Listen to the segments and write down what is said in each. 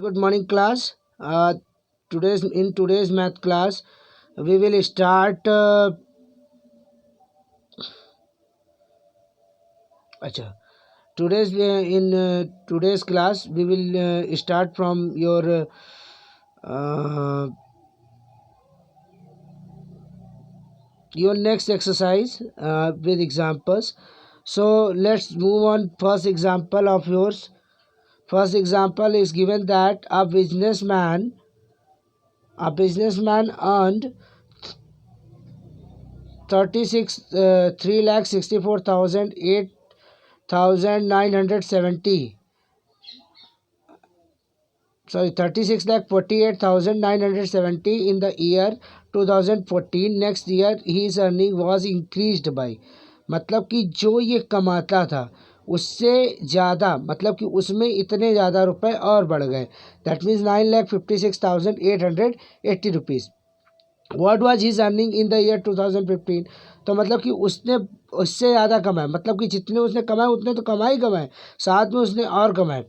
Good morning, class. In today's math class, we will start. Acha. Today's class, we will start from your next exercise with examples. So let's move on. First example of yours. First example is given that a businessman earned 3,64,008,970. Sorry, 36,48,970 in the year 2014. Next year his earning was increased by, मतलब कि जो ये कमाता था उससे ज़्यादा, मतलब कि उसमें इतने ज़्यादा रुपए और बढ़ गए. That means 9,56,880 rupees. What was his earning in the year 2015. तो मतलब कि उसने उससे ज़्यादा कमाए, मतलब कि जितने उसने कमाए उतने तो कमाए, साथ में उसने और कमाए.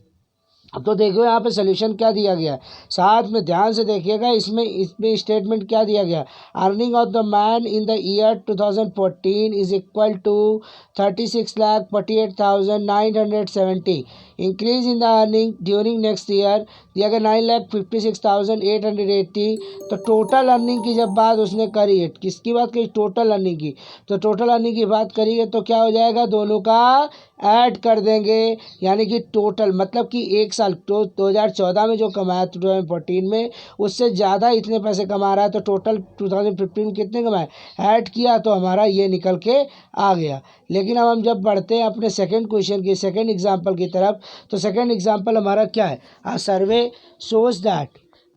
अब तो देखो यहाँ पे सोल्यूशन क्या दिया गया है, साथ में ध्यान से देखिएगा. इसमें स्टेटमेंट क्या दिया गया. Earning of the man in the year 2014 is equal to 36,48,970. Increase in the earning during next year दिया गया 9,56,880. तो टोटल अर्निंग की जब बात उसने करी है, किसकी बात करी, टोटल अर्निंग की. तो टोटल अर्निंग की बात करिए तो क्या हो जाएगा, दोनों का ऐड कर देंगे. यानी कि टोटल मतलब कि एक साल 2014 में जो कमाया 2014 में उससे ज़्यादा इतने पैसे कमा रहा है. तो टोटल 2015 में कितने कमाए, ऐड किया तो हमारा ये निकल के आ गया. लेकिन अब हम जब बढ़ते हैं अपने सेकंड क्वेश्चन की, सेकंड एग्जांपल की तरफ, तो सेकंड एग्जांपल हमारा क्या है. अ सर्वे शोज दैट,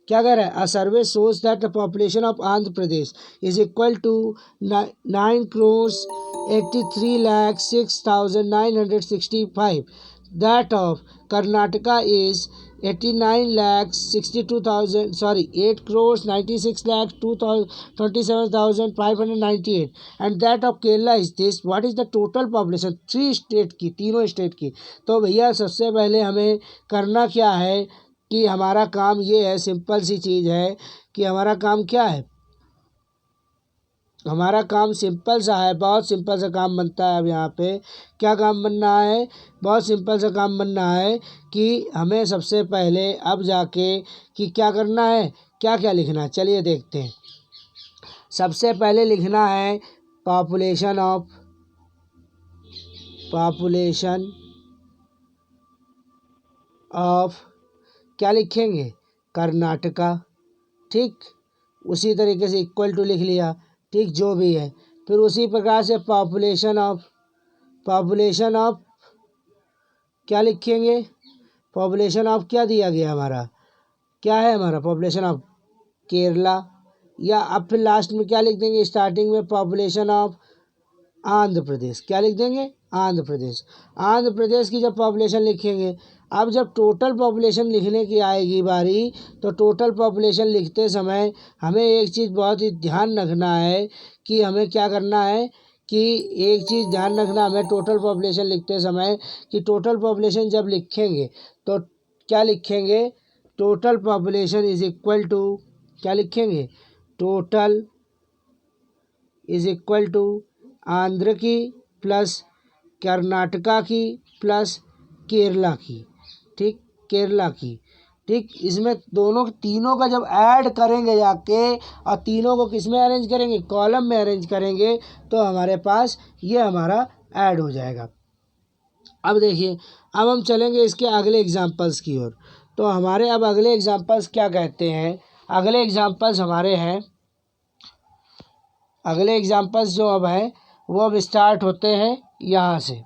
क्या कह रहा है, a survey shows that the population of Andhra Pradesh is equal to 9,83,06,965. That of Karnataka is 8,96,227,598. And that of Kerala is this. What is the total population, three state की, तीनों state की. तो भैया सबसे पहले हमें करना क्या है कि हमारा काम ये है, सिंपल सी चीज़ है कि हमारा काम क्या है, हमारा काम सिंपल सा है, बहुत सिंपल सा काम बनता है. अब यहाँ पे क्या काम बनना है, बहुत सिंपल सा काम बनना है कि हमें सबसे पहले अब जाके कि क्या करना है, क्या क्या लिखना है, चलिए देखते हैं. सबसे पहले लिखना है पॉपुलेशन ऑफ क्या लिखेंगे, कर्नाटका. ठीक, उसी तरीके से इक्वल टू लिख लिया. ठीक, जो भी है. फिर उसी प्रकार से पॉपुलेशन ऑफ क्या लिखेंगे, पॉपुलेशन ऑफ क्या दिया गया हमारा, क्या है हमारा पॉपुलेशन ऑफ केरला. या अब फिर लास्ट में क्या लिख देंगे, स्टार्टिंग में पॉपुलेशन ऑफ आंध्र प्रदेश. क्या लिख देंगे, आंध्र प्रदेश की जब पॉपुलेशन लिखेंगे. अब जब टोटल पॉपुलेशन लिखने की आएगी बारी, तो टोटल पॉपुलेशन लिखते समय हमें एक चीज़ बहुत ही ध्यान रखना है कि हमें क्या करना है, कि एक चीज़ ध्यान रखना हमें टोटल पॉपुलेशन लिखते समय कि टोटल पॉपुलेशन जब लिखेंगे तो क्या लिखेंगे, total population is equal to क्या लिखेंगे, total is equal to Andhra की प्लस कर्नाटका की प्लस केरला की. ठीक, केरला की. ठीक, इसमें तीनों का जब ऐड करेंगे जाके और तीनों को किस में अरेंज करेंगे, कॉलम में अरेंज करेंगे, तो हमारे पास ये हमारा ऐड हो जाएगा. अब देखिए, अब हम चलेंगे इसके अगले एग्जाम्पल्स की ओर. तो हमारे अब अगले एग्जाम्पल्स क्या कहते हैं, अगले एग्जाम्पल्स हमारे हैं, अगले एग्जाम्पल्स जो अब हैं वो अब स्टार्ट होते हैं यहाँ से.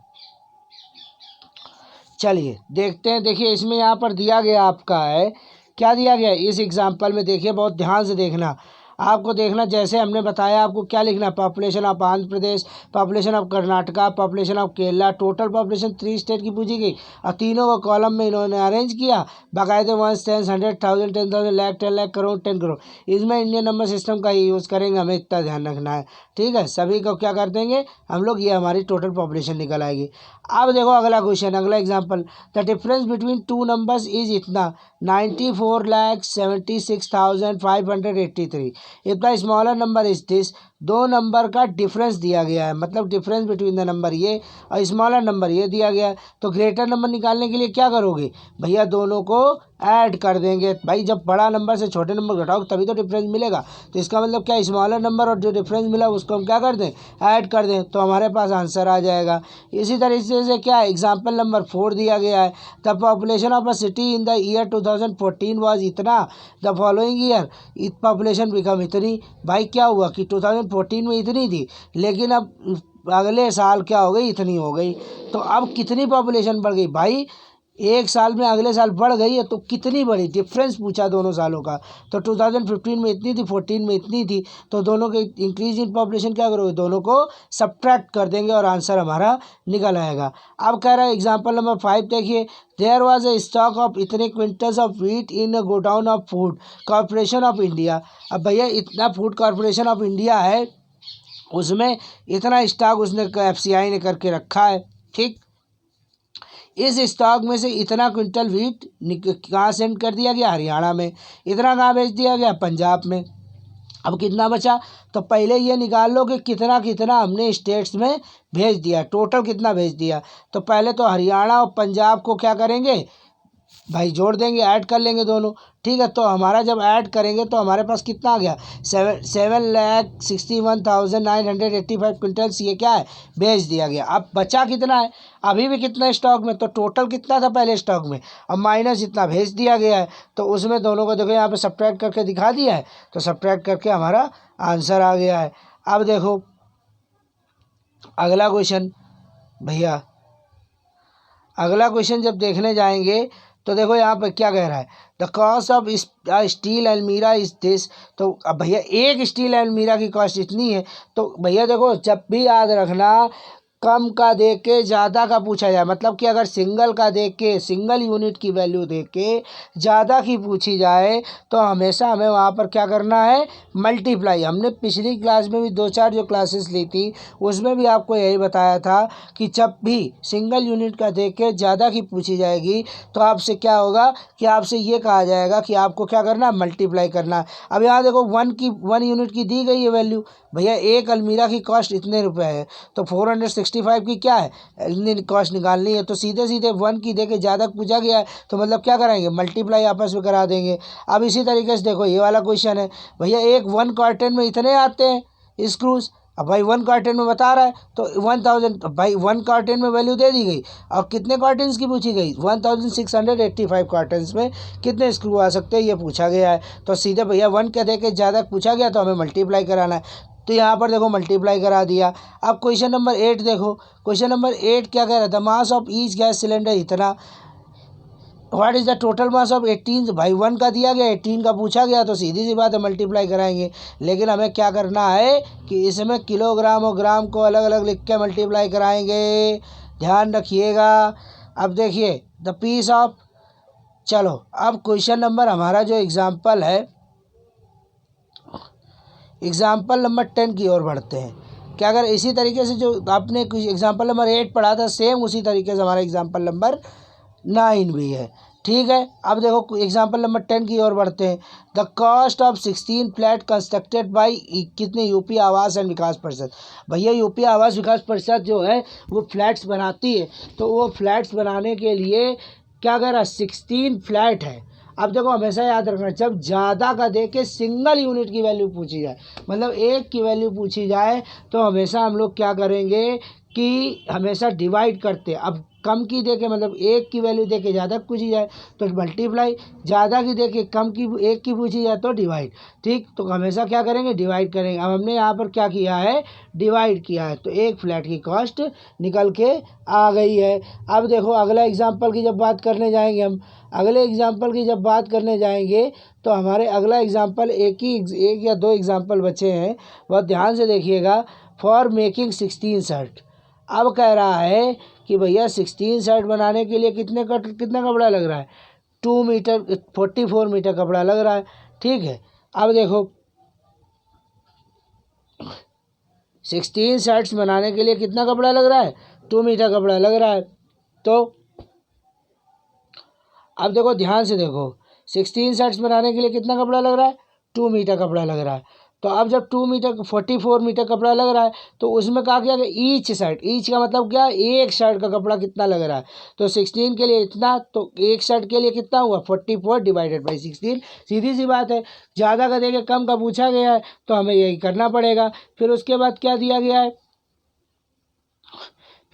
चलिए देखते हैं. देखिए इसमें यहाँ पर दिया गया आपका है, क्या दिया गया है इस एग्जाम्पल में, देखिए बहुत ध्यान से देखना. आपको देखना जैसे हमने बताया आपको क्या लिखना, population of Andhra Pradesh, population of Karnataka, population of Kerala. Total population 3 state की पूछी गई और तीनों को कॉलम में इन्होंने अरेंज किया बाकायदे 1, 10, 100,000, 10,000, लाख, 10 लाख, करोड़, 10 करोड़. इसमें इंडियन नंबर सिस्टम का ही यूज़ करेंगे, हमें इतना ध्यान रखना है. ठीक है, सभी को क्या कर देंगे हम लोग, ये हमारी टोटल पॉपुलेशन निकल आएगी. अब देखो अगला क्वेश्चन, अगला example. The difference between two numbers is इतना. 94,76,583। If the smaller number is this, दो नंबर का डिफरेंस दिया गया है, मतलब डिफरेंस बिटवीन द नंबर ये और स्मॉलर नंबर ये दिया गया है। तो ग्रेटर नंबर निकालने के लिए क्या करोगे भैया, दोनों को ऐड कर देंगे। भाई जब बड़ा नंबर से छोटे नंबर घटाओ तभी तो डिफरेंस मिलेगा। तो इसका मतलब क्या, स्मॉलर नंबर और जो डिफरेंस मिला उसको हम क्या कर दें, ऐड कर दें, तो हमारे पास आंसर आ जाएगा। इसी तरीके से क्या एग्जाम्पल नंबर 4 दिया गया है। The population of a city in the year 2014 was इतना, the following year population become इतनी। भाई क्या हुआ कि 2014 में इतनी थी, लेकिन अब अगले साल क्या हो गई, इतनी हो गई। तो अब कितनी पॉपुलेशन बढ़ गई भाई, एक साल में अगले साल बढ़ गई है, तो कितनी बड़ी, डिफरेंस पूछा दोनों सालों का। तो 2015 में इतनी थी, 14 में इतनी थी, तो दोनों के इंक्रीज इन पॉपुलेशन क्या करोगे, दोनों को सब्ट्रैक्ट कर देंगे और आंसर हमारा निकल आएगा। अब कह रहा है एग्जाम्पल नंबर 5 देखिए, there was a stock of इतने quintals of wheat in a godown of food corporation of India. अब भैया इतना फूड कॉरपोरेशन ऑफ इंडिया है, उसमें इतना स्टॉक उसने FCI ने करके रखा है, ठीक। इस स्टॉक में से इतना क्विंटल व्हीट कहाँ सेंड कर दिया गया, हरियाणा में। इतना कहाँ भेज दिया गया, पंजाब में। अब कितना बचा, तो पहले ये निकाल लो कि कितना कितना हमने स्टेट्स में भेज दिया, टोटल कितना भेज दिया। तो पहले तो हरियाणा और पंजाब को क्या करेंगे भाई, जोड़ देंगे, ऐड कर लेंगे दोनों, ठीक है। तो हमारा जब ऐड करेंगे तो हमारे पास कितना आ गया, 7,61,985 क्विंटल्स ये क्या है, भेज दिया गया। अब बचा कितना है, अभी भी कितना स्टॉक में, तो टोटल कितना था पहले स्टॉक में, अब माइनस इतना भेज दिया गया है। तो उसमें दोनों को देखो यहाँ पे सब्ट्रैक्ट करके दिखा दिया है, तो सब्ट्रैक्ट करके हमारा आंसर आ गया है। अब देखो अगला क्वेश्चन भैया, अगला क्वेश्चन जब देखने जाएंगे तो देखो यहाँ पर क्या कह रहा है, द कॉस्ट ऑफ स्टील अलमीरा इज दिस। तो अब भैया एक स्टील अलमीरा की कॉस्ट इतनी है। तो भैया देखो जब भी याद रखना, कम का देख के ज़्यादा का पूछा जाए, मतलब कि अगर सिंगल का देख के, सिंगल यूनिट की वैल्यू देख के ज़्यादा की पूछी जाए, तो हमेशा हमें वहाँ पर क्या करना है, मल्टीप्लाई। हमने पिछली क्लास में भी 2-4 जो क्लासेस ली थी उसमें भी आपको यही बताया था कि जब भी सिंगल यूनिट का देख के ज़्यादा की पूछी जाएगी तो आपसे क्या होगा कि आपसे ये कहा जाएगा कि आपको क्या करना है, मल्टीप्लाई करना। अब यहाँ देखो 1 यूनिट की दी गई है वैल्यू, भैया एक अलमीरा की कॉस्ट इतने रुपए है, तो 465 की क्या है, इतनी कॉस्ट निकालनी है। तो सीधे सीधे 1 की देके ज़्यादा पूछा गया है, तो मतलब क्या कराएंगे, मल्टीप्लाई आपस में करा देंगे। अब इसी तरीके से देखो ये वाला क्वेश्चन है, भैया एक 1 कार्टन में इतने आते हैं स्क्रूज। अब भाई 1 कार्टन में बता रहा है तो 1000, भाई 1 कार्टन में वैल्यू दे दी गई और कितने कार्टन्स की पूछी गई, 1685 कार्टन्स में कितने स्क्रू आ सकते हैं ये पूछा गया है। तो सीधे भैया 1 के देके ज़्यादा पूछा गया तो हमें मल्टीप्लाई कराना है, तो यहाँ पर देखो मल्टीप्लाई करा दिया। अब क्वेश्चन नंबर 8 देखो, क्वेश्चन नंबर 8 क्या कह रहा है, the mass of each gas cylinder इतना, what is the total mass of 18। भाई 1 का दिया गया, 18 का पूछा गया, तो सीधी सी बात है मल्टीप्लाई कराएंगे। लेकिन हमें क्या करना है कि इसमें किलोग्राम और ग्राम को अलग अलग लिख के मल्टीप्लाई कराएंगे, ध्यान रखिएगा। अब देखिए द पीस ऑफ, चलो अब क्वेश्चन नंबर हमारा जो एग्जाम्पल है, एग्जाम्पल नंबर 10 की ओर बढ़ते हैं। क्या अगर इसी तरीके से जो आपने एग्जाम्पल नंबर 8 पढ़ा था, सेम उसी तरीके से हमारा एग्जाम्पल नंबर 9 भी है, ठीक है। अब देखो एग्जाम्पल नंबर 10 की ओर बढ़ते हैं। The cost of 16 flat constructed by कितने, यूपी आवास एंड विकास परिषद। भैया यूपी आवास विकास परिषद जो है वो फ्लैट्स बनाती है, तो वो फ्लैट्स बनाने के लिए क्या कह रहा है, 16 फ्लैट है। अब देखो हमेशा याद रखना, जब ज़्यादा का दे के सिंगल यूनिट की वैल्यू पूछी जाए, मतलब एक की वैल्यू पूछी जाए, तो हमेशा हम लोग क्या करेंगे कि हमेशा डिवाइड करते हैं। अब कम की दे के, मतलब एक की वैल्यू दे के ज़्यादा पूछी जाए तो मल्टीप्लाई, ज़्यादा की दे के कम की एक की पूछी जाए तो डिवाइड, ठीक। तो हमेशा क्या करेंगे, डिवाइड करेंगे। अब हमने यहाँ पर क्या किया है, डिवाइड किया है, तो एक फ्लैट की कॉस्ट निकल के आ गई है। अब देखो अगला एग्जाम्पल की जब बात करने जाएंगे हम, अगले एग्जाम्पल की जब बात करने जाएंगे तो हमारे अगला एग्जाम्पल एक या दो एग्जाम्पल बचे हैं, बहुत ध्यान से देखिएगा। फॉर मेकिंग 16 शर्ट, अब कह रहा है कि भैया 16 शर्ट बनाने के लिए कितना कपड़ा लग रहा है, 2 मीटर 44 मीटर कपड़ा लग रहा है, ठीक है। अब देखो 16 शर्ट्स बनाने के लिए कितना कपड़ा लग रहा है, 2 मीटर कपड़ा लग रहा है। तो अब देखो ध्यान से देखो, 16 शर्ट्स बनाने के लिए कितना कपड़ा लग रहा है? 2 मीटर कपड़ा लग रहा है। तो अब जब 2 मीटर 44 मीटर कपड़ा लग रहा है तो उसमें कहा गया कि ईच शर्ट, ईच का मतलब क्या, एक शर्ट का कपड़ा कितना लग रहा है, तो 16 के लिए इतना, तो एक शर्ट के लिए कितना हुआ 44 डिवाइडेड बाई 16। सीधी सी बात है, ज़्यादा का देके कम का पूछा गया है तो हमें यही करना पड़ेगा। फिर उसके बाद क्या दिया गया है,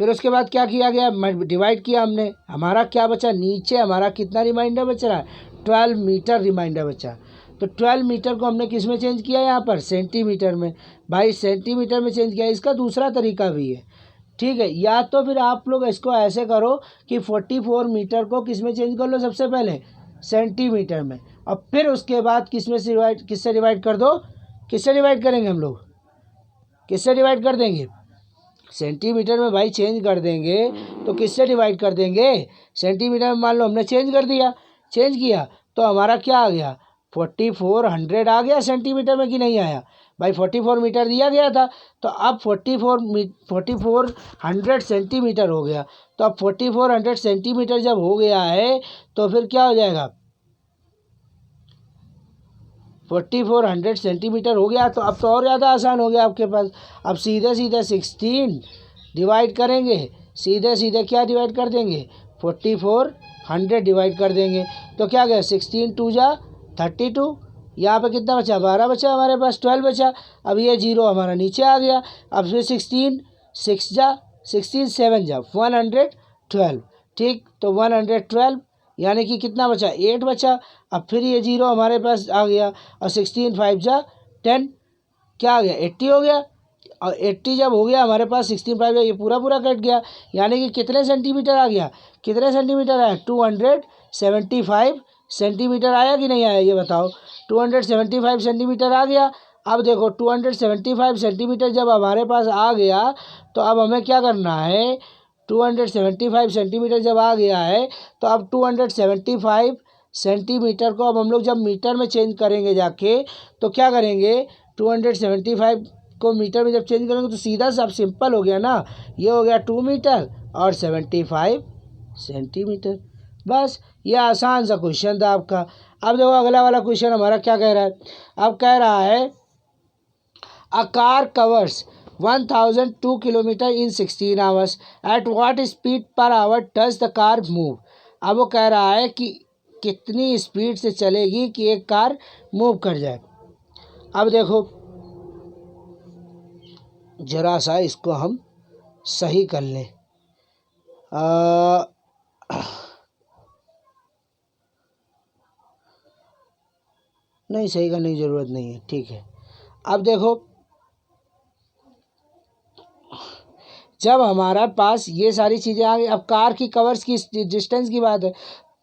फिर उसके बाद क्या किया गया, डिवाइड किया हमने, हमारा क्या बचा, नीचे हमारा कितना रिमाइंडर बच रहा है, 12 मीटर रिमाइंडर बचा। तो 12 मीटर को हमने किस में चेंज किया, यहाँ पर सेंटीमीटर में। भाई सेंटीमीटर में चेंज किया। इसका दूसरा तरीका भी है, ठीक है, या तो फिर आप लोग इसको ऐसे करो कि 44 मीटर को किस में चेंज कर लो, सबसे पहले सेंटीमीटर में, और फिर उसके बाद किससे डिवाइड कर दो, किससे डिवाइड करेंगे हम लोग, किससे डिवाइड कर देंगे, सेंटीमीटर में भाई चेंज कर देंगे तो किससे डिवाइड कर देंगे, सेंटीमीटर में। मान लो हमने चेंज कर दिया, चेंज किया तो हमारा क्या आ गया, 4400 आ गया सेंटीमीटर में कि नहीं आया भाई, 44 मीटर दिया गया था, तो अब 4400 सेंटीमीटर हो गया। तो अब 4400 सेंटीमीटर जब हो गया है तो फिर क्या हो जाएगा, 4400 सेंटीमीटर हो गया, तो अब तो और ज़्यादा आसान हो गया आपके पास। अब सीधे सीधे 16 डिवाइड करेंगे, सीधे सीधे क्या डिवाइड कर देंगे, 4400 डिवाइड कर देंगे, तो क्या गया 16 2 जा 32, यहाँ पे कितना बचा, 12 बचा हमारे पास, 12 बचा। अब ये जीरो हमारा नीचे आ गया। अब फिर 16 6 जा 16 7 जा 112, ठीक, तो 112 यानी कि कितना बचा, 8 बचा। अब फिर ये जीरो हमारे पास आ गया, और 16 5 जा 10, क्या आ गया 80 हो गया। और 80 जब हो गया हमारे पास, 16 5 ये पूरा पूरा कट गया, यानी कि कितने सेंटीमीटर आ गया, कितने सेंटीमीटर आया, 275 सेंटीमीटर आया कि नहीं आया, ये बताओ, 275 सेंटीमीटर आ गया। अब देखो 275 सेंटीमीटर जब हमारे पास आ गया तो अब हमें क्या करना है, 275 सेंटीमीटर जब आ गया है तो अब 275 सेंटीमीटर को अब हम लोग जब मीटर में चेंज करेंगे जाके, तो क्या करेंगे, 275 को मीटर में जब चेंज करेंगे तो सीधा सा सिंपल हो गया ना, ये हो गया 2 मीटर और 75 सेंटीमीटर। बस ये आसान सा क्वेश्चन था आपका। अब देखो अगला वाला क्वेश्चन हमारा क्या कह रहा है, अब कह रहा है a car covers 1002 kilometre in 16 hours, at what speed per hour does the car move. अब वो कह रहा है कि कितनी स्पीड से चलेगी कि एक कार मूव कर जाए। अब देखो जरा सा इसको हम सही कर लें, नहीं सही करने की ज़रूरत नहीं है, ठीक है। अब देखो जब हमारा पास ये सारी चीज़ें आ गई, अब कार की कवर्स की डिस्टेंस की बात है,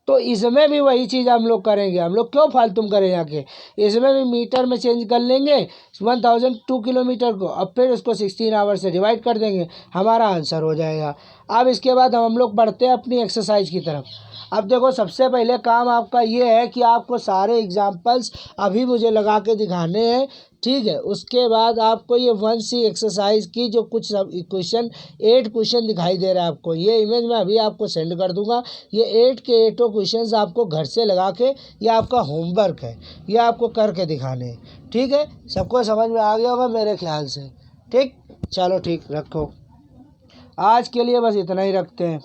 तो इसमें भी वही चीज़ हम लोग करेंगे। हम लोग क्यों फालतू करें आके, इसमें भी मीटर में चेंज कर लेंगे 1002 किलोमीटर को, अब फिर उसको 16 आवर से डिवाइड कर देंगे, हमारा आंसर हो जाएगा। अब इसके बाद हम लोग बढ़ते हैं अपनी एक्सरसाइज की तरफ। अब देखो सबसे पहले काम आपका ये है कि आपको सारे एग्जाम्पल्स अभी मुझे लगा के दिखाने हैं, ठीक है। उसके बाद आपको ये 1C एक्सरसाइज की जो कुछ क्वेश्चन 8 क्वेश्चन दिखाई दे रहा है आपको, ये इमेज मैं अभी आपको सेंड कर दूंगा। ये 8 के 8 क्वेश्चन आपको घर से लगा के, ये आपका होमवर्क है, ये आपको करके दिखाने हैं, ठीक है। सबको समझ में आ गया होगा मेरे ख्याल से, ठीक। चलो ठीक, रखो, आज के लिए बस इतना ही रखते हैं।